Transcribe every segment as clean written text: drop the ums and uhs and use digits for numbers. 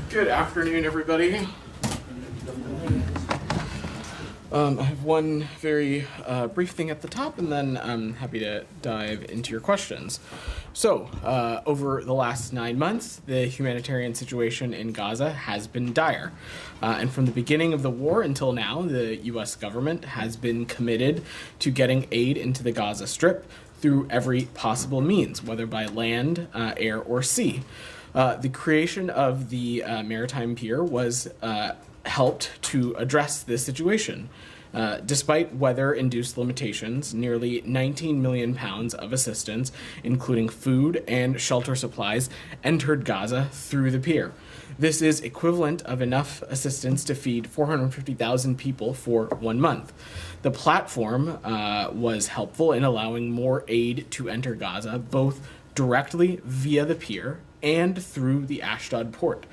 Good afternoon, everybody. I have one very brief thing at the top, and then I'm happy to dive into your questions. So, over the last 9 months, the humanitarian situation in Gaza has been dire. And from the beginning of the war until now, the U.S. government has been committed to getting aid into the Gaza Strip through every possible means, whether by land, air, or sea. The creation of the maritime pier was helped to address this situation. Despite weather-induced limitations, nearly 19 million pounds of assistance, including food and shelter supplies, entered Gaza through the pier. This is equivalent of enough assistance to feed 450,000 people for 1 month. The platform was helpful in allowing more aid to enter Gaza, both directly via the pier and through the Ashdod port,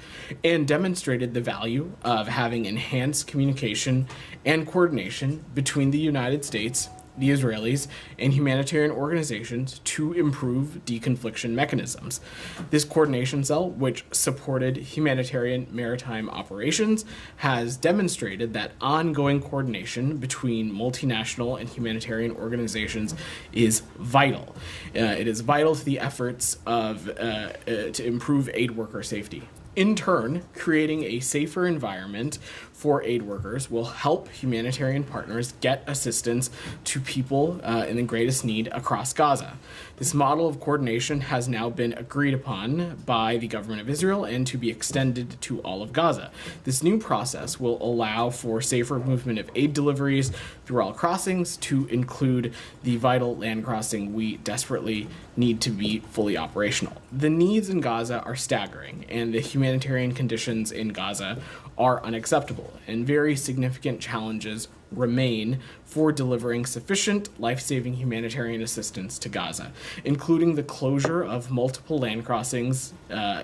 and demonstrated the value of having enhanced communication and coordination between the United States, the Israelis, and humanitarian organizations to improve deconfliction mechanisms. This coordination cell, which supported humanitarian maritime operations, has demonstrated that ongoing coordination between multinational and humanitarian organizations is vital. It is vital to the efforts to improve aid worker safety. In turn, creating a safer environment for aid workers will help humanitarian partners get assistance to people in the greatest need across Gaza. This model of coordination has now been agreed upon by the government of Israel and to be extended to all of Gaza. This new process will allow for safer movement of aid deliveries through all crossings, to include the vital land crossing we desperately need to be fully operational. The needs in Gaza are staggering, and the humanitarian conditions in Gaza are unacceptable, and very significant challenges remain for delivering sufficient life-saving humanitarian assistance to Gaza, including the closure of multiple land crossings,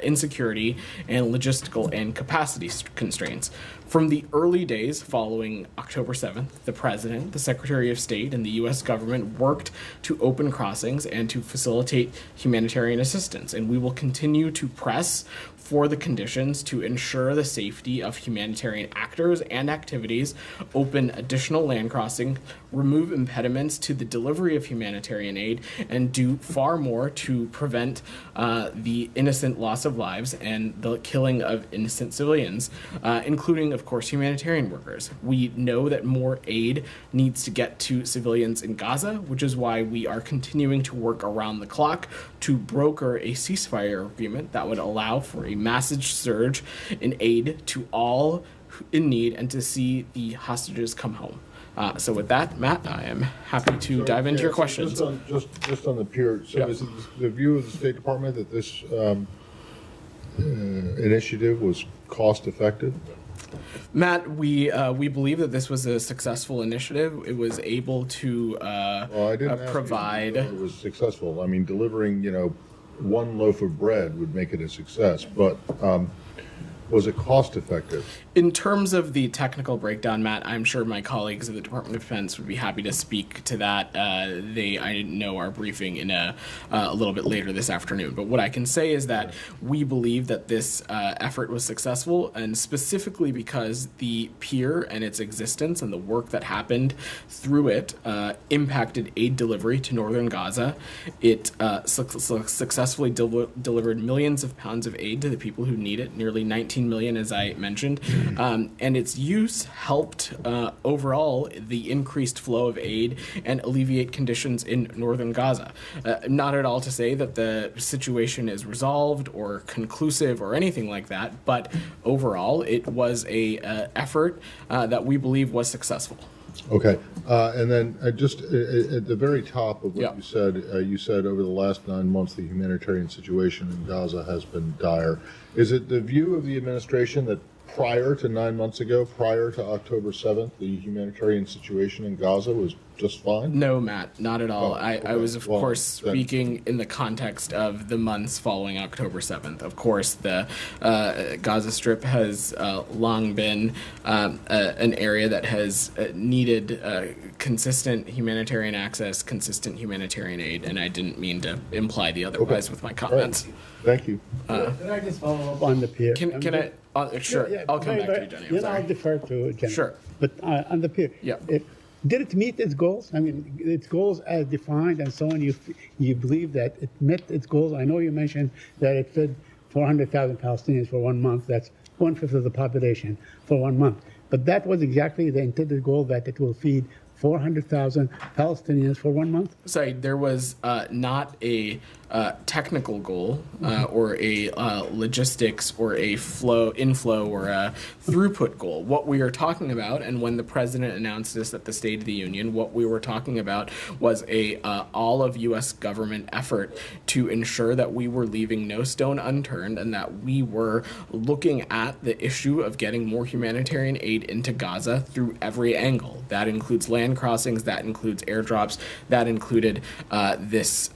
insecurity, and logistical and capacity constraints. From the early days following October 7th, the President, the Secretary of State, and the U.S. government worked to open crossings and to facilitate humanitarian assistance, and we will continue to press for the conditions to ensure the safety of humanitarian actors and activities, open additional land crossing, remove impediments to the delivery of humanitarian aid, and do far more to prevent the innocent loss of lives and the killing of innocent civilians, including, of course, humanitarian workers. We know that more aid needs to get to civilians in Gaza, which is why we are continuing to work around the clock to broker a ceasefire agreement that would allow for a massive surge in aid to all in need and to see the hostages come home. So with that, Matt, I am happy to dive into your questions. Just on the pier, so is it the view of the State Department that this initiative was cost effective? Matt, we believe that this was a successful initiative. It was able to provide. It was successful. I mean, delivering, one loaf of bread would make it a success, but was it cost effective? In terms of the technical breakdown, Matt, I'm sure my colleagues at the Department of Defense would be happy to speak to that. I know our briefing in a little bit later this afternoon. But what I can say is that we believe that this effort was successful, and specifically because the pier and its existence and the work that happened through it impacted aid delivery to northern Gaza. It successfully delivered millions of pounds of aid to the people who need it, nearly 19 million, as I mentioned. And its use helped overall the increased flow of aid and alleviate conditions in northern Gaza. Not at all to say that the situation is resolved or conclusive or anything like that, but overall it was a effort that we believe was successful. Okay, and then just at the very top of what you said over the last 9 months the humanitarian situation in Gaza has been dire. Is it the view of the administration that prior to 9 months ago, prior to October 7th, the humanitarian situation in Gaza was just fine? No, Matt, not at all. I was, of course, speaking in the context of the months following October 7th. Of course, the Gaza Strip has long been an area that has needed consistent humanitarian access, consistent humanitarian aid, and I didn't mean to imply the otherwise with my comments. Right. Thank you. Can I just follow up on the pier? Can I? Sure, I'll come back to you, Jenny. I'm Then sorry. I'll defer to Jenny. Sure. But on the pier, Yeah. did it meet its goals? I mean, its goals as defined and so on. You believe that it met its goals? I know you mentioned that it fed 400,000 Palestinians for 1 month. That's 1/5 of the population for 1 month. But that was exactly the intended goal, that it will feed 400,000 Palestinians for 1 month? Sorry, there was not a technical goal or a logistics or a inflow or a throughput goal. What we are talking about, and when the president announced this at the State of the Union, what we were talking about was a all of U.S. government effort to ensure that we were leaving no stone unturned and that we were looking at the issue of getting more humanitarian aid into Gaza through every angle. That includes land crossings, that includes airdrops, that included this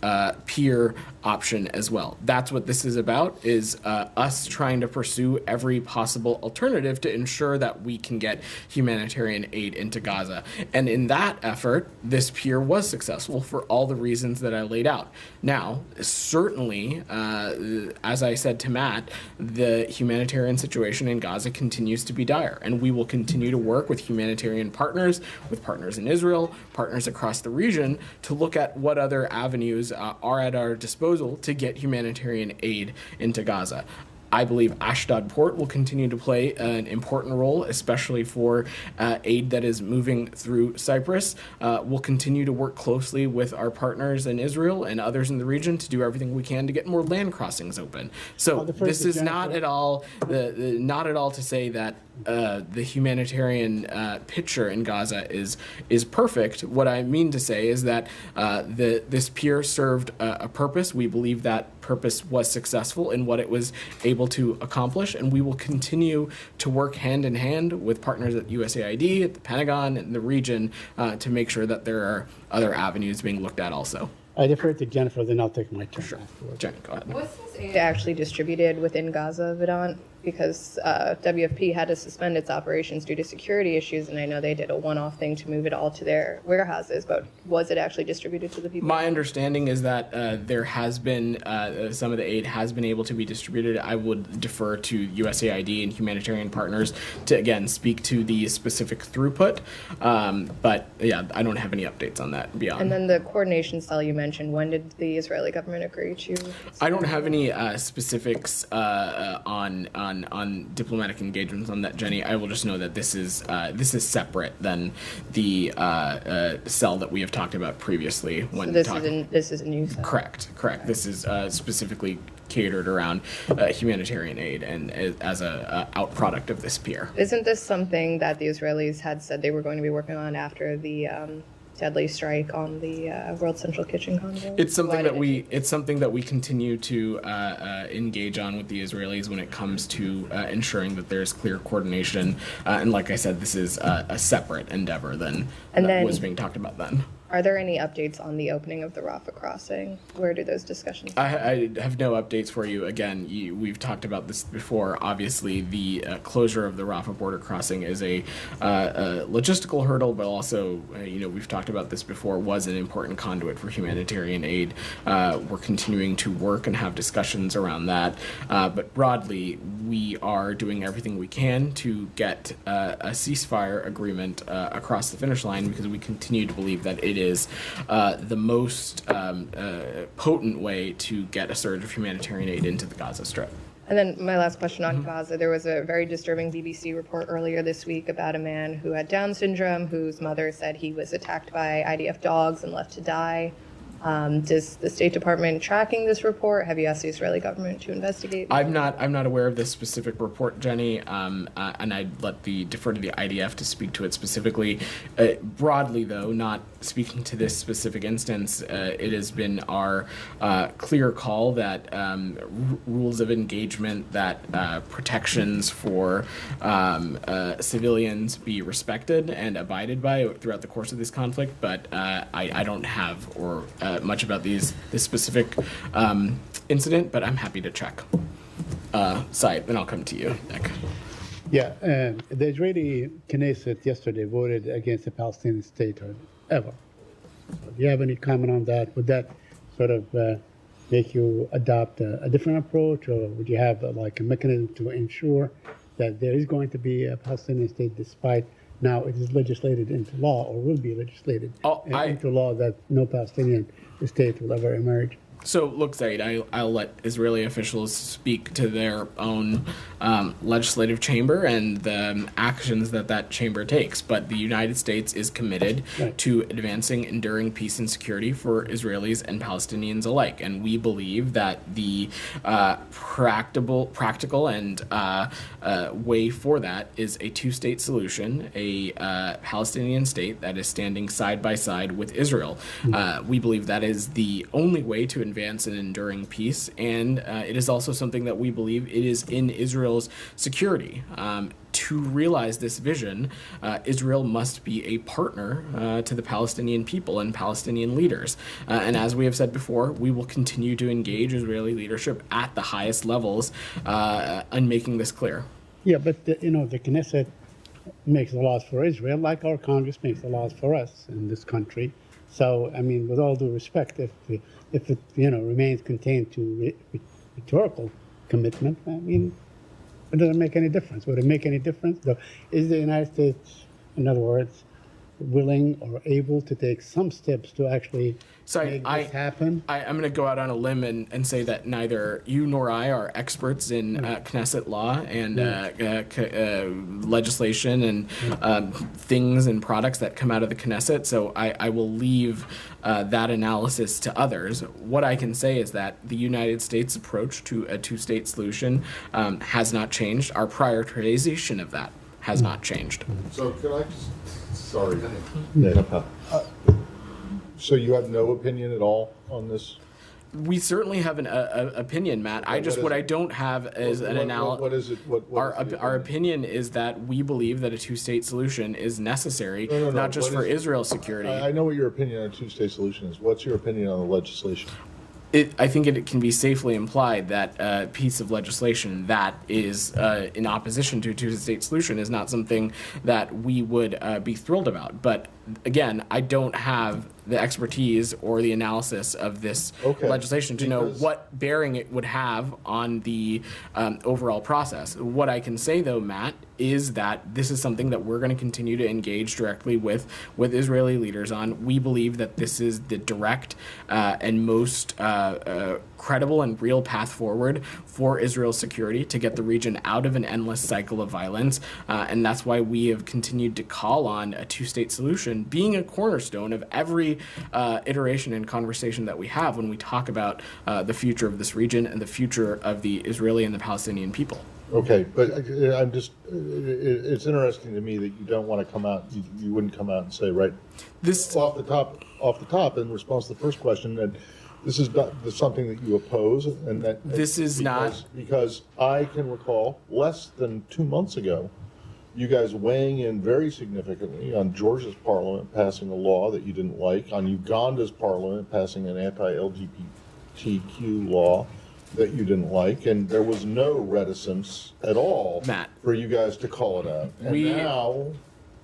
pier option as well. That's what this is about, is us trying to pursue every possible alternative to ensure that we can get humanitarian aid into Gaza. And in that effort, this pier was successful for all the reasons that I laid out. Now, certainly, as I said to Matt, the humanitarian situation in Gaza continues to be dire, and we will continue to work with humanitarian partners, with partners in Israel, partners across the region, to look at what other avenues are at our disposal to get humanitarian aid into Gaza. I believe Ashdod Port will continue to play an important role, especially for aid that is moving through Cyprus. We'll continue to work closely with our partners in Israel and others in the region to do everything we can to get more land crossings open. So this is not at all not at all to say that the humanitarian picture in Gaza is perfect. What I mean to say is that this pier served a purpose. We believe that purpose was successful in what it was able to accomplish, and we will continue to work hand in hand with partners at USAID, at the Pentagon, and the region to make sure that there are other avenues being looked at also. I defer to Jennifer, then I'll take my turn. Sure. Afterwards. Jenny, go ahead. Was this aid actually distributed within Gaza, Vedant? Because WFP had to suspend its operations due to security issues, and I know they did a one-off thing to move it all to their warehouses, but was it actually distributed to the people? My understanding is that there has been, some of the aid has been able to be distributed. I would defer to USAID and humanitarian partners to, again, speak to the specific throughput. But, yeah, I don't have any updates on that beyond. And then the coordination cell you mentioned, when did the Israeli government agree to? I don't have any specifics on diplomatic engagements on that, Jenny. I will just know that this is separate than the cell that we have talked about previously. When So this is a new cell? Correct. This is specifically catered around humanitarian aid and as a outproduct of this pier. Isn't this something that the Israelis had said they were going to be working on after the deadly strike on the World Central Kitchen convoy? It's something that we continue to engage on with the Israelis when it comes to ensuring that there's clear coordination. And like I said, this is a separate endeavor than was being talked about then. Are there any updates on the opening of the Rafah crossing? Where do those discussions go? I have no updates for you. Again, we've talked about this before. Obviously, the closure of the Rafah border crossing is a logistical hurdle, but also, we've talked about this before, was an important conduit for humanitarian aid. We're continuing to work and have discussions around that. But broadly, we are doing everything we can to get a ceasefire agreement across the finish line, because we continue to believe that it is the most potent way to get a surge of humanitarian aid into the Gaza Strip. And then my last question on Gaza. There was a very disturbing BBC report earlier this week about a man who had Down syndrome, whose mother said he was attacked by IDF dogs and left to die. Does the State Department tracking this report? Have you asked the Israeli government to investigate? I'm not aware of this specific report, Jenny, and I'd defer to the IDF to speak to it specifically. Broadly, though, not speaking to this specific instance, it has been our clear call that rules of engagement, that protections for civilians be respected and abided by throughout the course of this conflict. But I don't have much about this specific incident, but I'm happy to check. Said, then I'll come to you, Nick. Yeah, the Israeli Knesset yesterday voted against the Palestinian state ever. Do you have any comment on that? Would that sort of make you adopt a different approach, or would you have like a mechanism to ensure that there is going to be a Palestinian state despite now it is legislated into law or will be legislated into law that no Palestinian state will ever emerge? So, look, Zaid, I'll let Israeli officials speak to their own legislative chamber and the actions that chamber takes. But the United States is committed to advancing enduring peace and security for Israelis and Palestinians alike. And we believe that the practical and way for that is a two-state solution, a Palestinian state that is standing side by side with Israel. We believe that is the only way to advance an enduring peace, and it is also something that we believe it is in Israel's security. To realize this vision, Israel must be a partner to the Palestinian people and Palestinian leaders. And as we have said before, we will continue to engage Israeli leadership at the highest levels in making this clear. Yeah, but the Knesset makes the laws for Israel, like our Congress makes the laws for us in this country. So, I mean, with all due respect, if it remains contained to rhetorical commitment, I mean, it doesn't make any difference. Would it make any difference? Though, is the United States, in other words, willing or able to take some steps to actually make this happen? I'm going to go out on a limb and say that neither you nor I are experts in Knesset law and legislation and things and products that come out of the Knesset, so I will leave that analysis to others. What I can say is that the United States' approach to a two-state solution has not changed. Our prioritization of that has not changed. So can I just... Sorry. So you have no opinion at all on this? We certainly have an opinion, Matt. What I don't have is an analysis. What is it? Our opinion is that we believe that a two-state solution is necessary, not just for Israel's security. I know what your opinion on a two-state solution is. What's your opinion on the legislation? I think it can be safely implied that a piece of legislation that is in opposition to a two-state solution is not something that we would be thrilled about. But again, I don't have the expertise or the analysis of this legislation to know what bearing it would have on the overall process. What I can say, though, Matt, is that this is something that we're going to continue to engage directly with Israeli leaders on. We believe that this is the direct and most credible and real path forward for Israel's security to get the region out of an endless cycle of violence. And that's why we have continued to call on a two-state solution being a cornerstone of every iteration and conversation that we have when we talk about the future of this region and the future of the Israeli and the Palestinian people. Okay, but I'm just, it's interesting to me that you don't want to come out, you wouldn't come out and say, right, this off the top in response to the first question, that this is not something that you oppose, and that this is because I can recall less than 2 months ago, you guys weighing in very significantly on Georgia's parliament passing a law that you didn't like, on Uganda's parliament passing an anti-LGBTQ law that you didn't like, and there was no reticence at all, Matt, for you guys to call it out. And now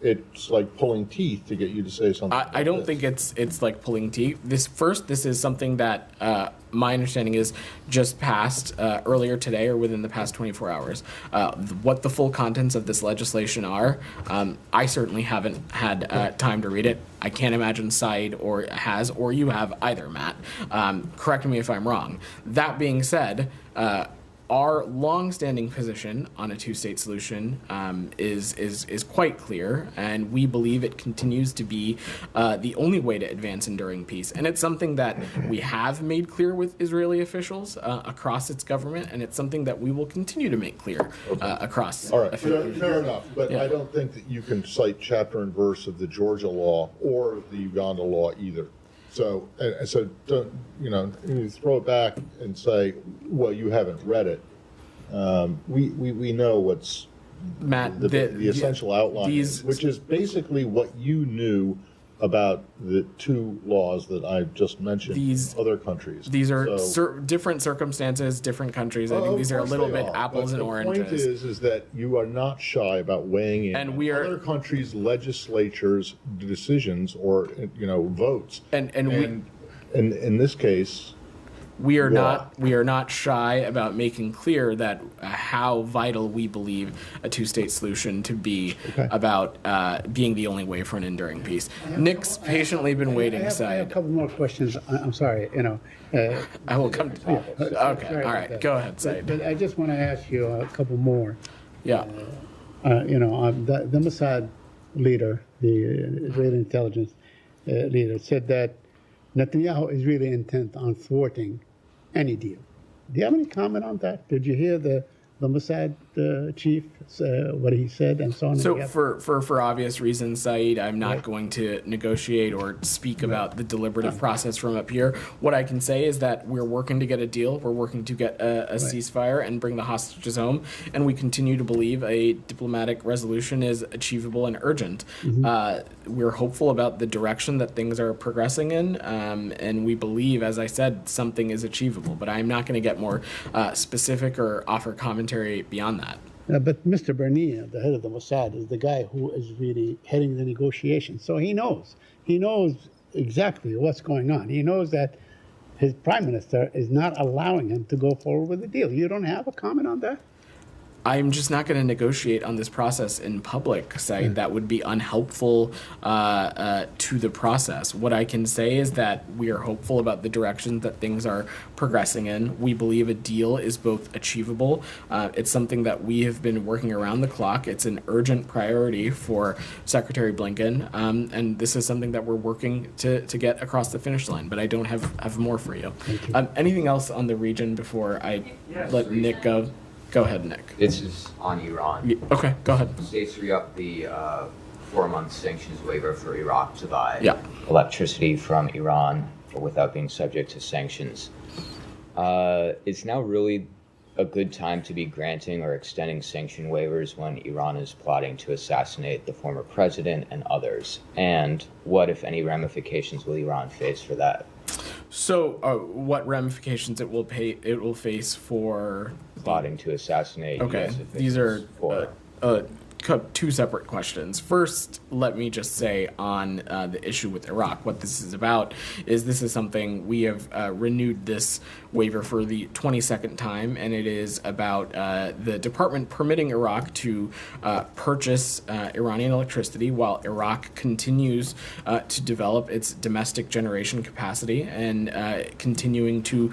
it's like pulling teeth to get you to say something. I don't think it's like pulling teeth. This is something that my understanding is just passed earlier today or within the past 24 hours. What the full contents of this legislation are, I certainly haven't had time to read it. I can't imagine Said or you have either, Matt. Correct me if I'm wrong. That being said, our long-standing position on a two-state solution is quite clear, and we believe it continues to be the only way to advance enduring peace. And it's something that we have made clear with Israeli officials across its government, and it's something that we will continue to make clear across. All right, fair enough. But I don't think that you can cite chapter and verse of the Georgia law or the Uganda law either. So don't, you throw it back and say, well, you haven't read it. We know what's Matt, the essential outline, which is basically what you knew about the two laws that I just mentioned. Other countries. These are different circumstances, different countries. I think these are a little bit apples and oranges. The point is that you are not shy about weighing in on other countries' legislatures' decisions or votes. And in this case, we are not shy about making clear that how vital we believe a two-state solution to be about being the only way for an enduring peace. Nick's patiently been waiting. I have a couple more questions. I'm sorry, I will come to okay, all right, go ahead, Said. But I just want to ask you a couple more. Yeah. The Mossad leader, the Israeli intelligence leader, said that Netanyahu is really intent on thwarting any deal. Do you have any comment on that? Did you hear the Mossad chief, what he said, and so on? So for obvious reasons, Saeed, I'm not going to negotiate or speak about the deliberative process from up here. What I can say is that we're working to get a deal. We're working to get a ceasefire and bring the hostages home, and we continue to believe a diplomatic resolution is achievable and urgent. We're hopeful about the direction that things are progressing in, and we believe, as I said, something is achievable. But I'm not going to get more specific or offer commentary beyond that. But Mr. Barnea, the head of the Mossad, is the guy who is really heading the negotiations. So he knows. He knows exactly what's going on. He knows that his prime minister is not allowing him to go forward with the deal. You don't have a comment on that? I'm just not going to negotiate on this process in public, saying that would be unhelpful to the process. What I can say is that we are hopeful about the direction that things are progressing in. We believe a deal is both achievable. It's something that we have been working around the clock. It's an urgent priority for Secretary Blinken, and this is something that we're working to get across the finish line. But I don't have more for you. Anything else on the region before I let Nick go? Go ahead, Nick. This is on Iran. Okay, go ahead. States re-up the 4-month sanctions waiver for Iraq to buy electricity from Iran without being subject to sanctions. It's now really a good time to be granting or extending sanction waivers when Iran is plotting to assassinate the former president and others. And what, if any, ramifications will Iran face for that? So, what ramifications it will face for plotting to assassinate? Okay, these are two separate questions. First, let me just say on the issue with Iraq, what this is about is this is something we have renewed this waiver for the 22nd time, and it is about the department permitting Iraq to purchase Iranian electricity while Iraq continues to develop its domestic generation capacity and continuing to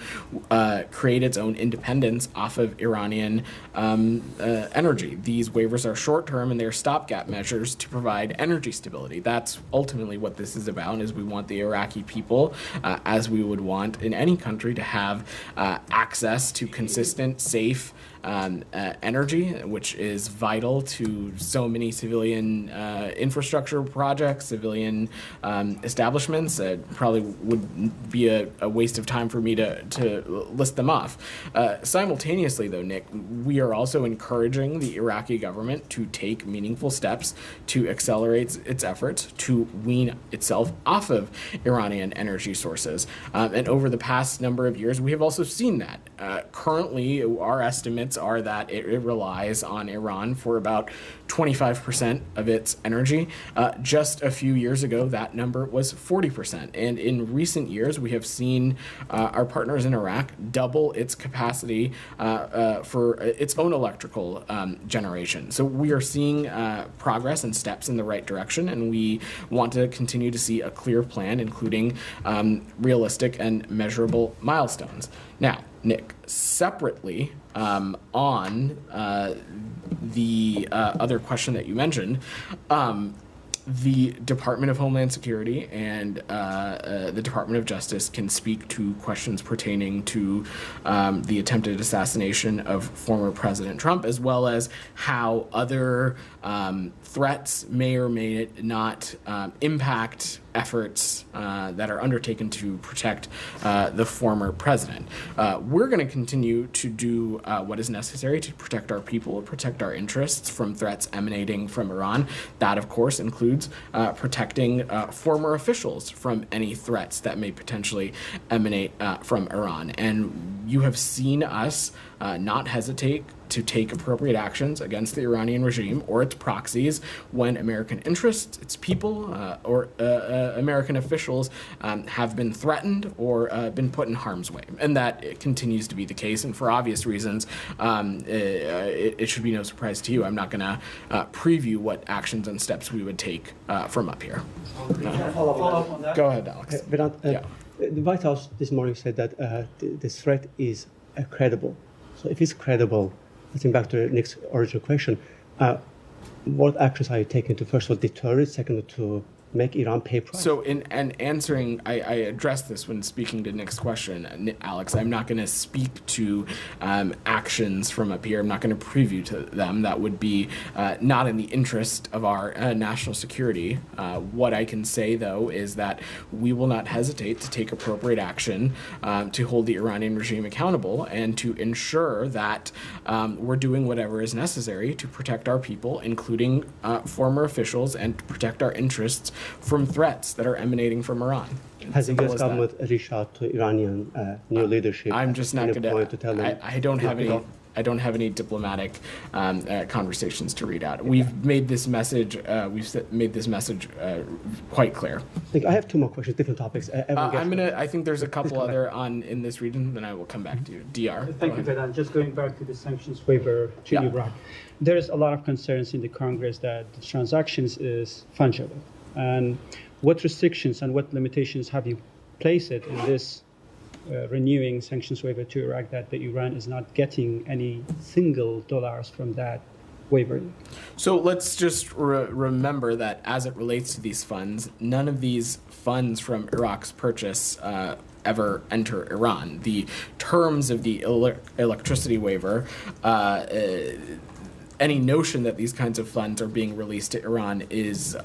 create its own independence off of Iranian energy. These waivers are short-term and they're stopgap measures to provide energy stability. That's ultimately what this is about, is we want the Iraqi people, as we would want in any country, to have access to consistent, safe energy, which is vital to so many civilian infrastructure projects, civilian establishments. It probably would be a waste of time for me to list them off. Simultaneously, though, Nick, we are also encouraging the Iraqi government to take meaningful steps to accelerate its efforts to wean itself off of Iranian energy sources. And over the past number of years, we have also seen that. Currently, our estimates are that it relies on Iran for about 25% of its energy. Just a few years ago, that number was 40%. And in recent years, we have seen our partners in Iraq double its capacity for its own electrical generation. So we are seeing progress and steps in the right direction, and we want to continue to see a clear plan, including realistic and measurable milestones. Now, Nick, separately on the other question that you mentioned, the Department of Homeland Security and the Department of Justice can speak to questions pertaining to the attempted assassination of former President Trump, as well as how other threats may or may not impact efforts that are undertaken to protect the former president. We're going to continue to do what is necessary to protect our people, protect our interests from threats emanating from Iran. That, of course, includes protecting former officials from any threats that may potentially emanate from Iran. And you have seen us not hesitate to take appropriate actions against the Iranian regime or its proxies when American interests, its people, or American officials have been threatened or been put in harm's way. And that it continues to be the case. And for obvious reasons, it should be no surprise to you. I'm not going to preview what actions and steps we would take from up here. Follow up on that? Go ahead, Alex. Vedant, Yeah. the White House this morning said that the threat is credible. So if it's credible, getting back to Nick's original question, what actions are you taking to, first of all, deter it, second, to make Iran pay price? So in answering, I addressed this when speaking to Nick's question, Alex. I'm not going to speak to actions from up here. I'm not going to preview to them. That would be not in the interest of our national security. What I can say, though, is that we will not hesitate to take appropriate action to hold the Iranian regime accountable and to ensure that we're doing whatever is necessary to protect our people, including former officials, and to protect our interests from threats that are emanating from Iran. Has the Simple U.S. as that. government reached out to Iranian new leadership? I'm just not going to tell them. I don't have any. I don't have any diplomatic conversations to read out. We've made this message. Made this message quite clear. I have two more questions, different topics. I think there's a couple other in this region. Then I will come back to you. Dr. Thank you, Vedant. Just going back to the sanctions waiver to Yeah. Iraq, there is a lot of concerns in the Congress that the transactions is fungible. And what restrictions and what limitations have you placed it in this renewing sanctions waiver to Iraq that the Iran is not getting any single dollars from that waiver? So let's just remember that as it relates to these funds, none of these funds from Iraq's purchase ever enter Iran. The terms of the electricity waiver, any notion that these kinds of funds are being released to Iran is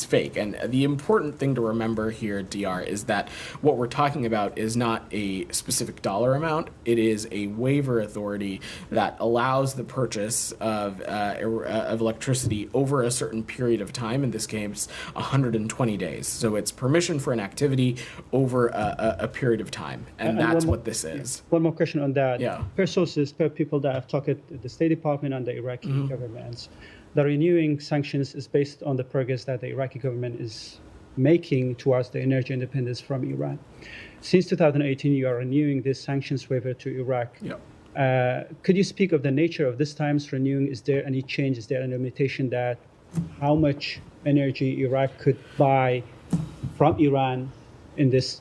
fake. And the important thing to remember here, DR, is that what we're talking about is not a specific dollar amount. It is a waiver authority that allows the purchase of electricity over a certain period of time. In this case, 120 days. So it's permission for an activity over a period of time, and that's what this is. One more question on that. Yeah. Per sources, per people that have talked at the State Department and the Iraqi governments, the renewing sanctions is based on the progress that the Iraqi government is making towards the energy independence from Iran. Since 2018, you are renewing this sanctions waiver to Iraq. Yep. Could you speak of the nature of this time's renewing? Is there any change? Is there any limitation that how much energy Iraq could buy from Iran in this?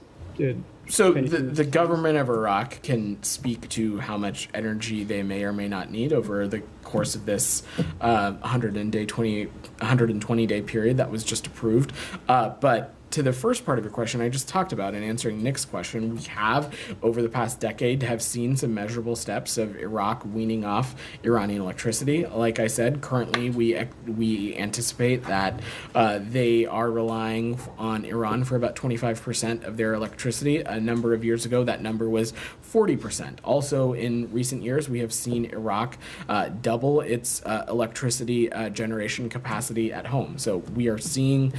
So the government of Iraq can speak to how much energy they may or may not need over the course of this 120-day period that was just approved. But to the first part of your question, I just talked about in answering Nick's question, we have, over the past decade, have seen some measurable steps of Iraq weaning off Iranian electricity. Like I said, currently we anticipate that they are relying on Iran for about 25% of their electricity. A number of years ago, that number was 40%. Also, in recent years, we have seen Iraq double its electricity generation capacity at home. So we are seeing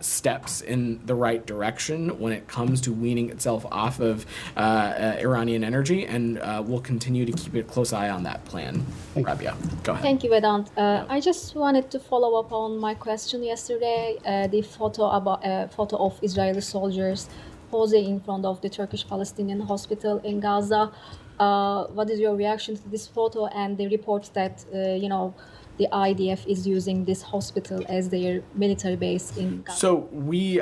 steps in the right direction when it comes to weaning itself off of Iranian energy, and we'll continue to keep a close eye on that plan. Rabia, go ahead. Thank you, Vedant. I just wanted to follow up on my question yesterday. The photo of Israeli soldiers posing in front of the Turkish-Palestinian hospital in Gaza. What is your reaction to this photo and the reports that the IDF is using this hospital as their military base in Gaza? So we've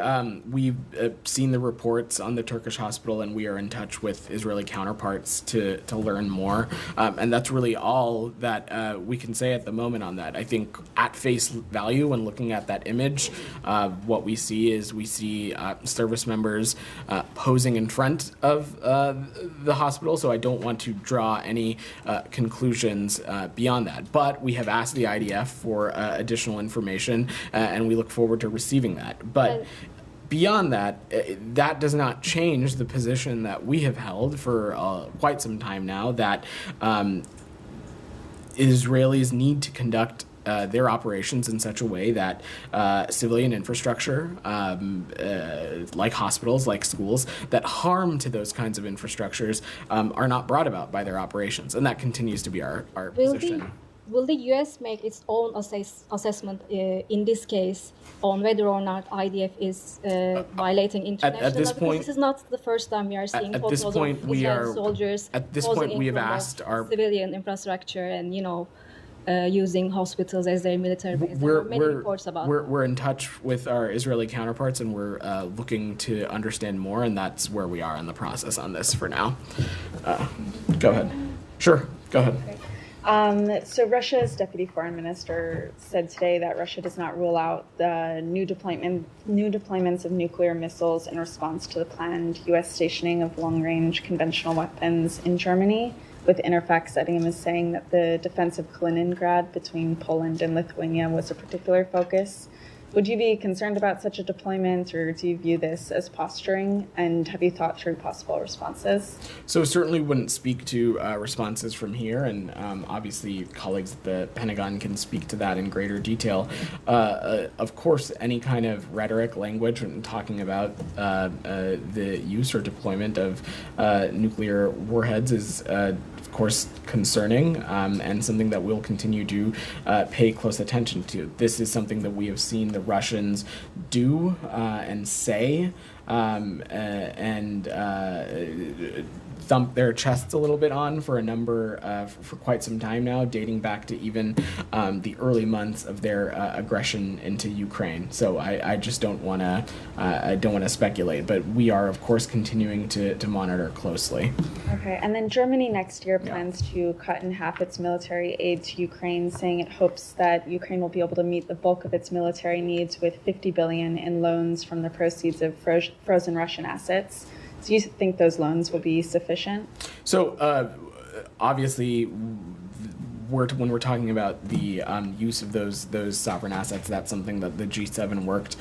seen the reports on the Turkish hospital, and we are in touch with Israeli counterparts to learn more. And that's really all that we can say at the moment on that. I think at face value, when looking at that image, what we see service members posing in front of the hospital. So I don't want to draw any conclusions beyond that. But we have asked the IDF for additional information, and we look forward to receiving that. But beyond that, that does not change the position that we have held for quite some time now, that Israelis need to conduct their operations in such a way that civilian infrastructure, like hospitals, like schools, that harm to those kinds of infrastructures are not brought about by their operations. And that continues to be our position. Will the U.S. make its own assessment in this case on whether or not IDF is violating international law? At this point, this is not the first time we are seeing photos of Israeli soldiers. At this point, we have asked our civilian infrastructure and using hospitals as their military base. There are many reports about. We're in touch with our Israeli counterparts, and we're looking to understand more, and that's where we are in the process on this for now. Go ahead. Sure. Go ahead. So Russia's deputy foreign minister said today that Russia does not rule out the new deployments of nuclear missiles in response to the planned U.S. stationing of long-range conventional weapons in Germany, with Interfax citing him as saying that the defense of Kaliningrad between Poland and Lithuania was a particular focus. Would you be concerned about such a deployment, or do you view this as posturing? And have you thought through possible responses? So certainly wouldn't speak to responses from here, and obviously colleagues at the Pentagon can speak to that in greater detail. Of course, any kind of rhetoric, language, when talking about the use or deployment of nuclear warheads is of course concerning, and something that we'll continue to pay close attention to. This is something that we have seen the Russians do and say, and thump their chests a little bit on for for quite some time now, dating back to even the early months of their aggression into Ukraine. So I just don't want to speculate, but we are of course continuing to monitor closely. Okay, and then Germany next year plans to cut in half its military aid to Ukraine, saying it hopes that Ukraine will be able to meet the bulk of its military needs with $50 billion in loans from the proceeds of frozen Russian assets. Do you think those loans will be sufficient? So obviously, when we're talking about the use of those sovereign assets, that's something that the G7 worked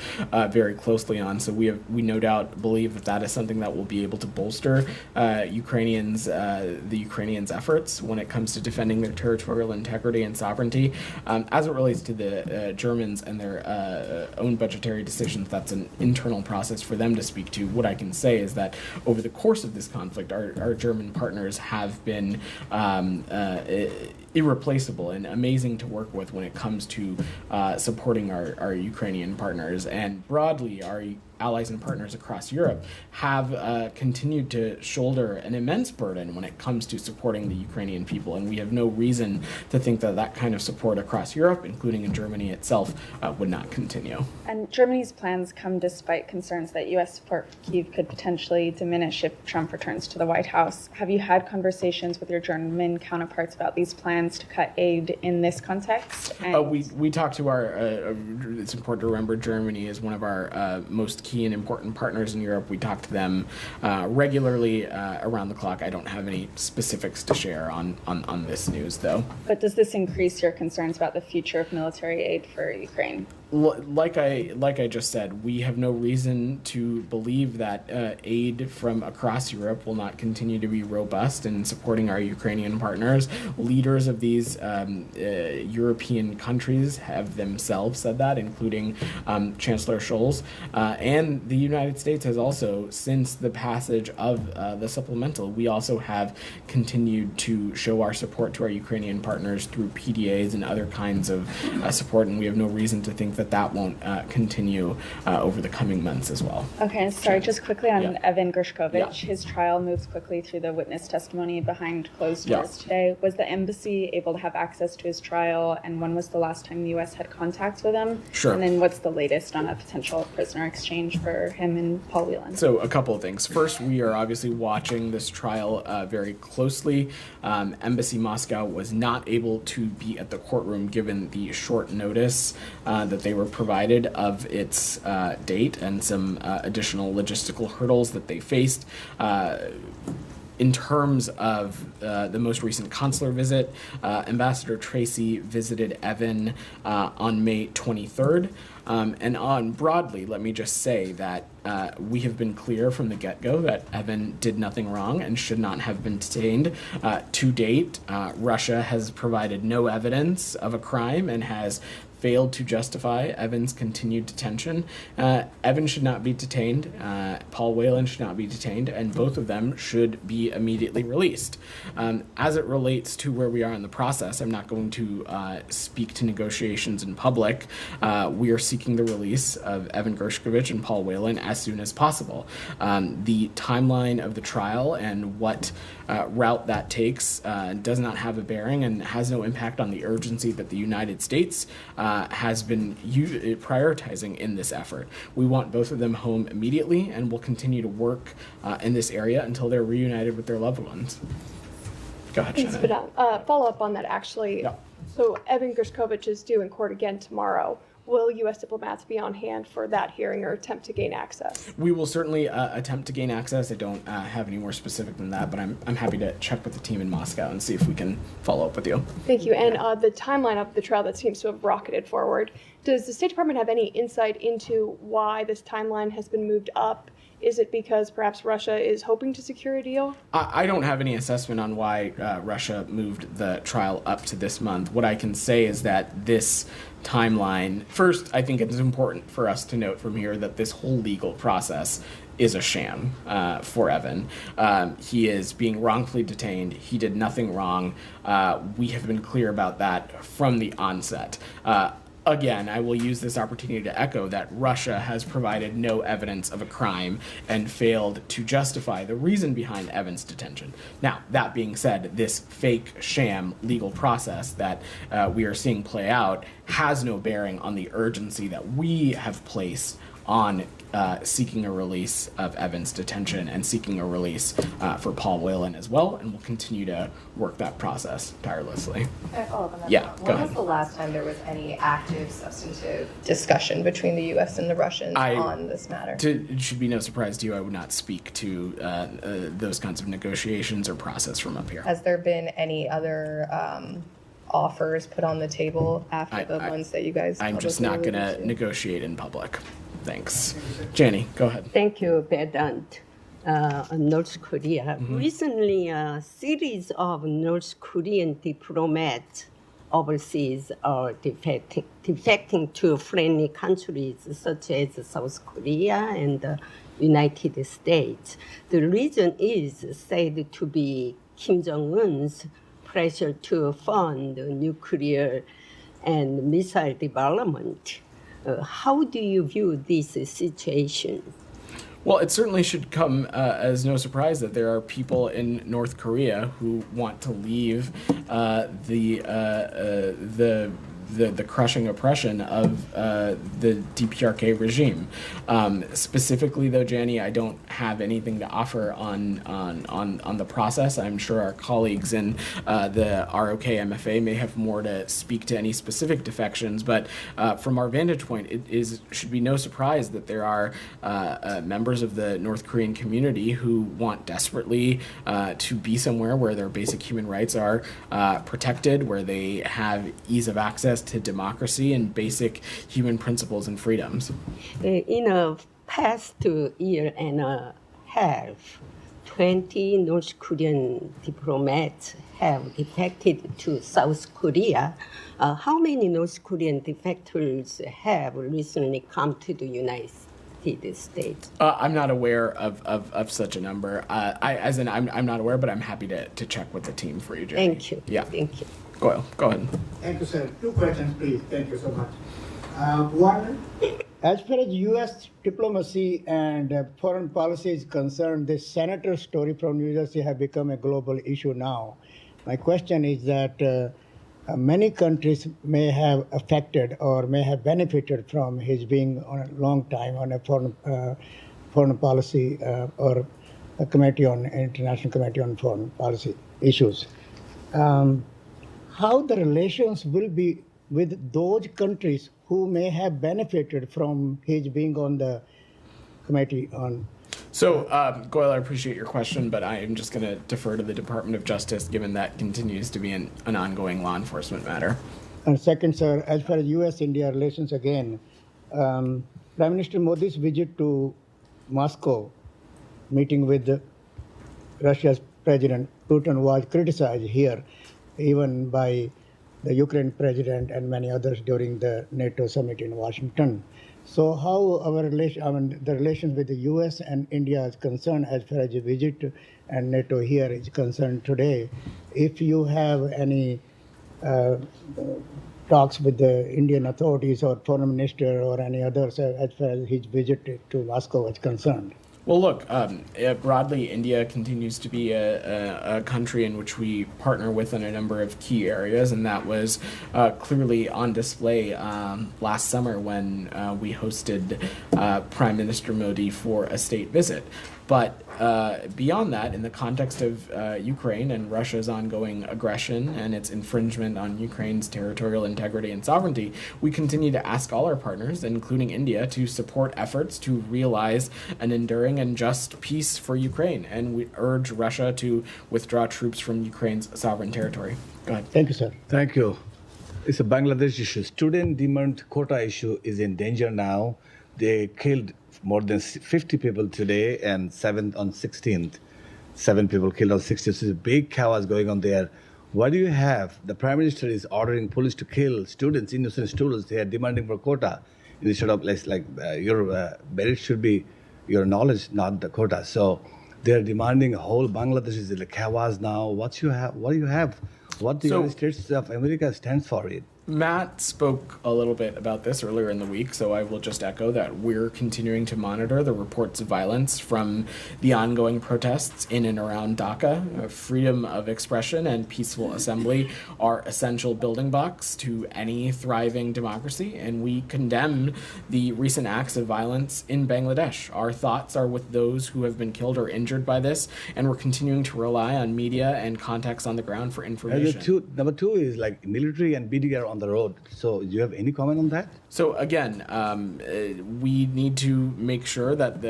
very closely on. So we no doubt believe that is something that will be able to bolster the Ukrainians' efforts when it comes to defending their territorial integrity and sovereignty. As it relates to the Germans and their own budgetary decisions, that's an internal process for them to speak to. What I can say is that over the course of this conflict, our German partners have been irreplaceable and amazing to work with when it comes to supporting our Ukrainian partners, and broadly our allies and partners across Europe have continued to shoulder an immense burden when it comes to supporting the Ukrainian people, and we have no reason to think that kind of support across Europe, including in Germany itself, would not continue. And Germany's plans come despite concerns that U.S. support for Kyiv could potentially diminish if Trump returns to the White House. Have you had conversations with your German counterparts about these plans to cut aid in this context? We talked to it's important to remember Germany is one of our most key and important partners in Europe. We talk to them regularly around the clock. I don't have any specifics to share on this news, though. But does this increase your concerns about the future of military aid for Ukraine? Like I just said, we have no reason to believe that aid from across Europe will not continue to be robust in supporting our Ukrainian partners. Leaders of these European countries have themselves said that, including Chancellor Scholz. And the United States has also, since the passage of the supplemental, we also have continued to show our support to our Ukrainian partners through PDAs and other kinds of support, and we have no reason to think that won't continue over the coming months as well. Okay, and sorry, just quickly on Evan Gershkovich. His trial moves quickly through the witness testimony behind closed doors today. Was the embassy able to have access to his trial, and when was the last time the U.S. had contacts with him? Sure. And then what's the latest on a potential prisoner exchange for him and Paul Whelan? So a couple of things. First, we are obviously watching this trial very closely. Embassy Moscow was not able to be at the courtroom given the short notice that they were provided of its date and some additional logistical hurdles that they faced. In terms of the most recent consular visit, Ambassador Tracy visited Evan on May 23rd. And on broadly, let me just say that we have been clear from the get-go that Evan did nothing wrong and should not have been detained. To date, Russia has provided no evidence of a crime and has failed to justify Evan's continued detention. Evan should not be detained. Paul Whelan should not be detained, and both of them should be immediately released. As it relates to where we are in the process, I'm not going to speak to negotiations in public. We are seeking the release of Evan Gershkovich and Paul Whelan as soon as possible. The timeline of the trial and what route that takes does not have a bearing and has no impact on the urgency that the United States has been prioritizing in this effort. We want both of them home immediately, and will continue to work in this area until they're reunited with their loved ones. Go ahead, Thanks, Shannon. follow up on that, actually. Yeah. So Evan Gershkovich is due in court again tomorrow. Will U.S. diplomats be on hand for that hearing or attempt to gain access? We will certainly attempt to gain access. I don't have any more specific than that, but I'm happy to check with the team in Moscow and see if we can follow up with you. Thank you. And the timeline of the trial that seems to have rocketed forward, does the State Department have any insight into why this timeline has been moved up? Is it because perhaps Russia is hoping to secure a deal? I don't have any assessment on why Russia moved the trial up to this month. What I can say is that this timeline, first, I think it's important for us to note from here that this whole legal process is a sham for Evan. He is being wrongfully detained. He did nothing wrong. We have been clear about that from the onset. Again, I will use this opportunity to echo that Russia has provided no evidence of a crime and failed to justify the reason behind Evan's detention. Now, that being said, this fake sham legal process that we are seeing play out has no bearing on the urgency that we have placed on seeking a release of Evan's detention and seeking a release for Paul Whelan as well, and we'll continue to work that process tirelessly. Can I follow up on that? Yeah, go When ahead. was the last time there was any active, substantive discussion between the U.S. and the Russians on this matter? It should be no surprise to you, I would not speak to those kinds of negotiations or process from up here. Has there been any other offers put on the table after the ones that you guys I'm just publicly not going alluded to negotiate in public. Thanks. Jenny, go ahead. Thank you, Vedant. North Korea. Mm-hmm. Recently, a series of North Korean diplomats overseas are defecting to friendly countries such as South Korea and the United States. The reason is said to be Kim Jong-un's pressure to fund nuclear and missile development. How do you view this situation? Well, it certainly should come as no surprise that there are people in North Korea who want to leave the crushing oppression of the DPRK regime. Specifically, though, Jenny, I don't have anything to offer on the process. I'm sure our colleagues in the ROK MFA may have more to speak to any specific defections, but from our vantage point, it should be no surprise that there are members of the North Korean community who want desperately to be somewhere where their basic human rights are protected, where they have ease of access to democracy and basic human principles and freedoms. In a past year and a half, 20 North Korean diplomats have defected to South Korea. How many North Korean defectors have recently come to the United States? I'm not aware of such a number. I'm not aware, but I'm happy to check with the team for you, Jenny. Thank you. Yeah. Thank you. Go ahead. Thank you, sir. Two questions, please. Thank you so much. One, as far as U.S. diplomacy and foreign policy is concerned, this senator story from New Jersey has become a global issue now. My question is that many countries may have affected or may have benefited from his being on a long time on a foreign policy or a committee on international committee on foreign policy issues. How the relations will be with those countries who may have benefited from his being on the committee on. So, Goyle, I appreciate your question, but I am just going to defer to the Department of Justice, given that continues to be an ongoing law enforcement matter. And second, sir, as far as U.S.-India relations again, Prime Minister Modi's visit to Moscow meeting with Russia's President Putin was criticized here, even by the Ukraine president and many others during the NATO summit in Washington. So how our the relations with the U.S. and India is concerned as far as the visit and NATO here is concerned today, if you have any talks with the Indian authorities or foreign minister or any others as far as his visit to Moscow is concerned? Well, look, broadly, India continues to be a country in which we partner with in a number of key areas, and that was clearly on display last summer when we hosted Prime Minister Modi for a state visit. But beyond that, in the context of Ukraine and Russia's ongoing aggression and its infringement on Ukraine's territorial integrity and sovereignty, we continue to ask all our partners, including India, to support efforts to realize an enduring and just peace for Ukraine. And we urge Russia to withdraw troops from Ukraine's sovereign territory. Go ahead. Thank you, sir. Thank you. It's a Bangladesh issue. Student demand quota issue is in danger now. They killed more than 50 people today, and 7 on 16th. 7 people killed on 16th. So there's a big chaos going on there. What do you have? The Prime Minister is ordering police to kill students, innocent students. They are demanding for quota. Instead of your merit should be your knowledge, not the quota. So they are demanding a whole Bangladesh is in a chaos now. What do you have? What the United States of America stands for it? Matt spoke a little bit about this earlier in the week, so I will just echo that we're continuing to monitor the reports of violence from the ongoing protests in and around Dhaka. Freedom of expression and peaceful assembly are essential building blocks to any thriving democracy, and we condemn the recent acts of violence in Bangladesh. Our thoughts are with those who have been killed or injured by this, and we're continuing to rely on media and contacts on the ground for information. Number two is like military and BDR on the road. So do you have any comment on that? So again, we need to make sure that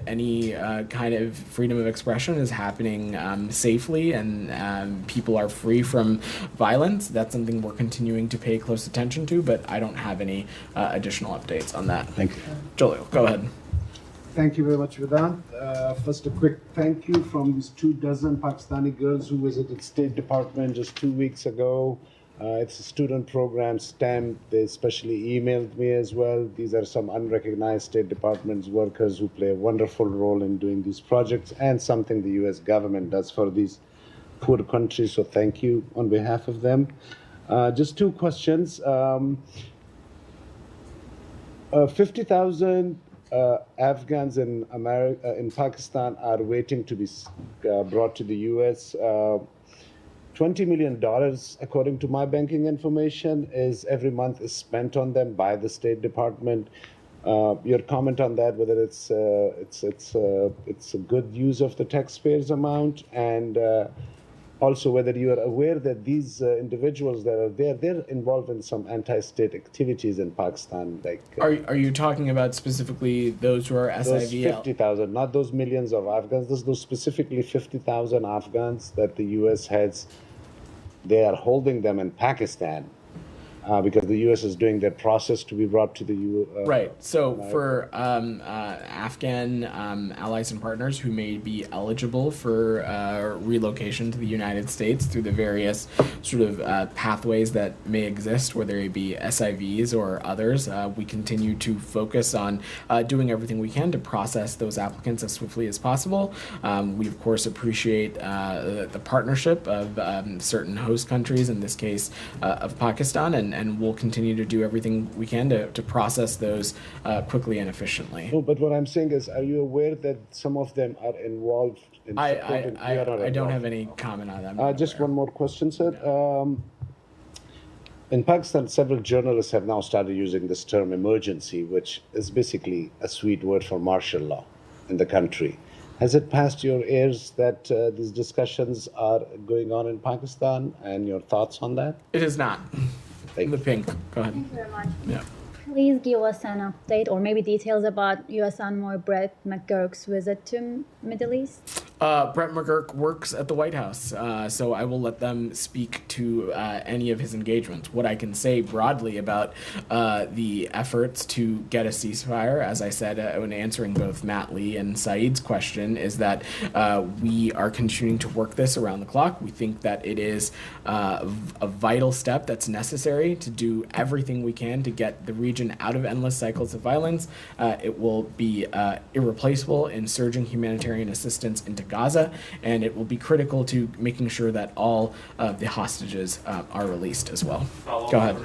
any kind of freedom of expression is happening safely and people are free from violence. That's something we're continuing to pay close attention to, but I don't have any additional updates on that. Thank you. Jalil, go ahead. Thank you very much, Vedant. First, a quick thank you from these 24 Pakistani girls who visited State Department just 2 weeks ago. It's a student program, STEM. They especially emailed me as well. These are some unrecognized State Department's workers who play a wonderful role in doing these projects and something the U.S. government does for these poor countries. So thank you on behalf of them. Just 2 questions. 50,000 Afghans in Pakistan are waiting to be brought to the U.S. $20 million, according to my banking information, is every month is spent on them by the State Department. Your comment on that, whether it's a good use of the taxpayers' amount, and also whether you are aware that these individuals that are there, they're involved in some anti-state activities in Pakistan. Are you talking about specifically those who are SIVL? Those 50,000, not those millions of Afghans. Those specifically 50,000 Afghans that the U.S. has. They are holding them in Pakistan because the U.S. is doing their process to be brought to the U.S. Right. So for Afghan allies and partners who may be eligible for relocation to the United States through the various sort of pathways that may exist, whether it be SIVs or others, we continue to focus on doing everything we can to process those applicants as swiftly as possible. We, of course, appreciate the partnership of certain host countries, in this case of Pakistan, and we'll continue to do everything we can to process those quickly and efficiently. No, but what I'm saying is, are you aware that some of them are involved in I don't have any comment on that. Just one more question, sir. In Pakistan, several journalists have now started using this term emergency, which is basically a sweet word for martial law in the country. Has it passed your ears that these discussions are going on in Pakistan, and your thoughts on that? It is not. The pink. Go ahead. Thank you very much. Yeah. Please give us an update or maybe details about U.S. envoy Brett McGurk's visit to Middle East. Brett McGurk works at the White House, so I will let them speak to any of his engagements. What I can say broadly about the efforts to get a ceasefire, as I said when answering both Matt Lee and Saeed's question, is that we are continuing to work this around the clock. We think that it is a vital step that's necessary to do everything we can to get the region out of endless cycles of violence. It will be irreplaceable in surging humanitarian assistance into Gaza, and it will be critical to making sure that all of the hostages are released as well. Go ahead.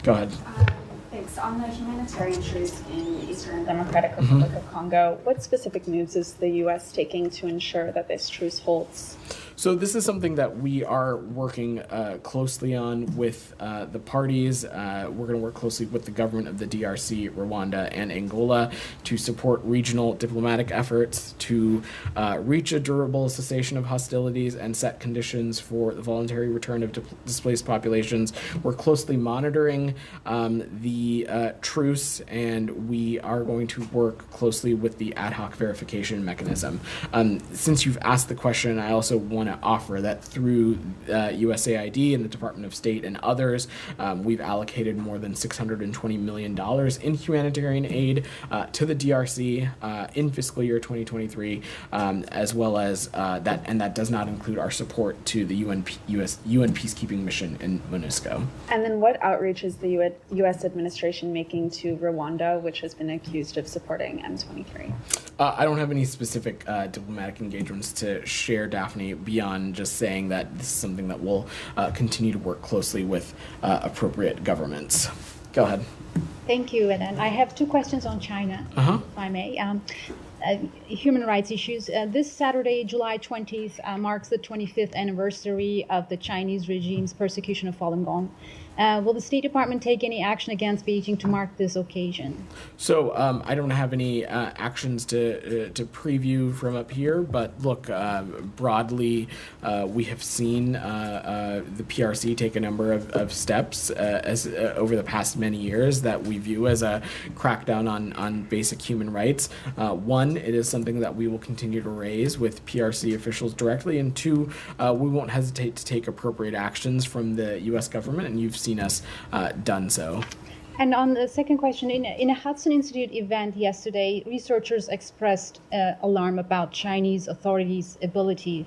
Go ahead. Thanks. On the humanitarian truce in the Eastern Democratic Republic of Congo, what specific moves is the U.S. taking to ensure that this truce holds? So this is something that we are working closely on with the parties. We're going to work closely with the government of the DRC, Rwanda, and Angola to support regional diplomatic efforts to reach a durable cessation of hostilities and set conditions for the voluntary return of displaced populations. We're closely monitoring the truce, and we are going to work closely with the ad hoc verification mechanism. Since you've asked the question, I also want to offer that through USAID and the Department of State and others, we've allocated more than $620 million in humanitarian aid to the DRC in fiscal year 2023, as well as that, and that does not include our support to the UN peacekeeping mission in MONUSCO. And then what outreach is the U.S. administration making to Rwanda, which has been accused of supporting M23? I don't have any specific diplomatic engagements to share, Daphne, beyond just saying that this is something that we'll continue to work closely with appropriate governments. Go ahead. Thank you. And I have two questions on China, if I may. Human rights issues. This Saturday, July 20th, marks the 25th anniversary of the Chinese regime's persecution of Falun Gong. Will the State Department take any action against Beijing to mark this occasion? So I don't have any actions to preview from up here, but look, broadly, we have seen the PRC take a number of steps over the past many years that we view as a crackdown on basic human rights. One, it is something that we will continue to raise with PRC officials directly, and two, we won't hesitate to take appropriate actions from the U.S. government, and you've seen us done so. And on the second question, in a Hudson Institute event yesterday, researchers expressed alarm about Chinese authorities' ability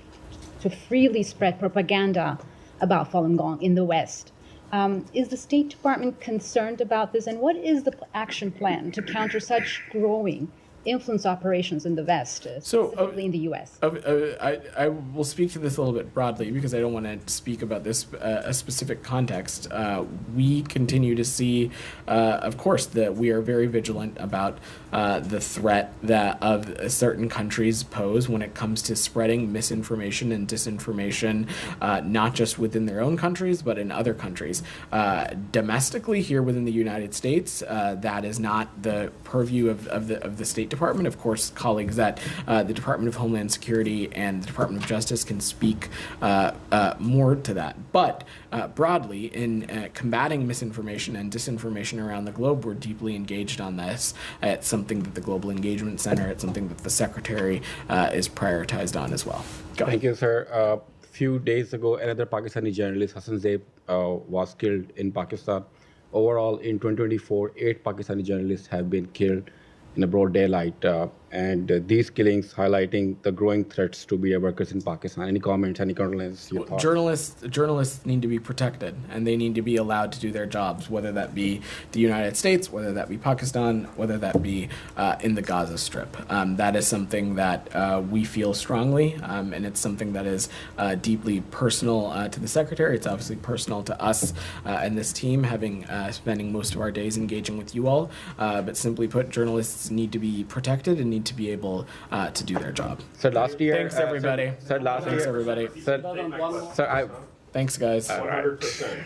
to freely spread propaganda about Falun Gong in the West. Is the State Department concerned about this, and what is the action plan to counter such growing influence operations in the West, specifically in the U.S.? I will speak to this a little bit broadly because I don't want to speak about this a specific context. We continue to see, of course, that we are very vigilant about the threat that of certain countries pose when it comes to spreading misinformation and disinformation, not just within their own countries, but in other countries. Domestically, here within the United States, that is not the purview of the State Department. Of course, colleagues at the Department of Homeland Security and the Department of Justice can speak more to that. But broadly, in combating misinformation and disinformation around the globe, we're deeply engaged on this. It's something that the Global Engagement Center, it's something that the Secretary is prioritized on as well. Go ahead. Thank you, sir. A few days ago, another Pakistani journalist, Hassan Zaib, was killed in Pakistan. Overall, in 2024, 8 Pakistani journalists have been killed in a broad daylight, and these killings highlighting the growing threats to media workers in Pakistan. Any comments, any condolences, your thoughts? Journalists need to be protected, and they need to be allowed to do their jobs, whether that be the United States, whether that be Pakistan, whether that be in the Gaza Strip. That is something that we feel strongly, and it's something that is deeply personal to the Secretary. It's obviously personal to us and this team, having spending most of our days engaging with you all. But simply put, journalists need to be protected and need to be able to do their job. So last year, thanks everybody. Thanks everybody. Thanks guys. 100%.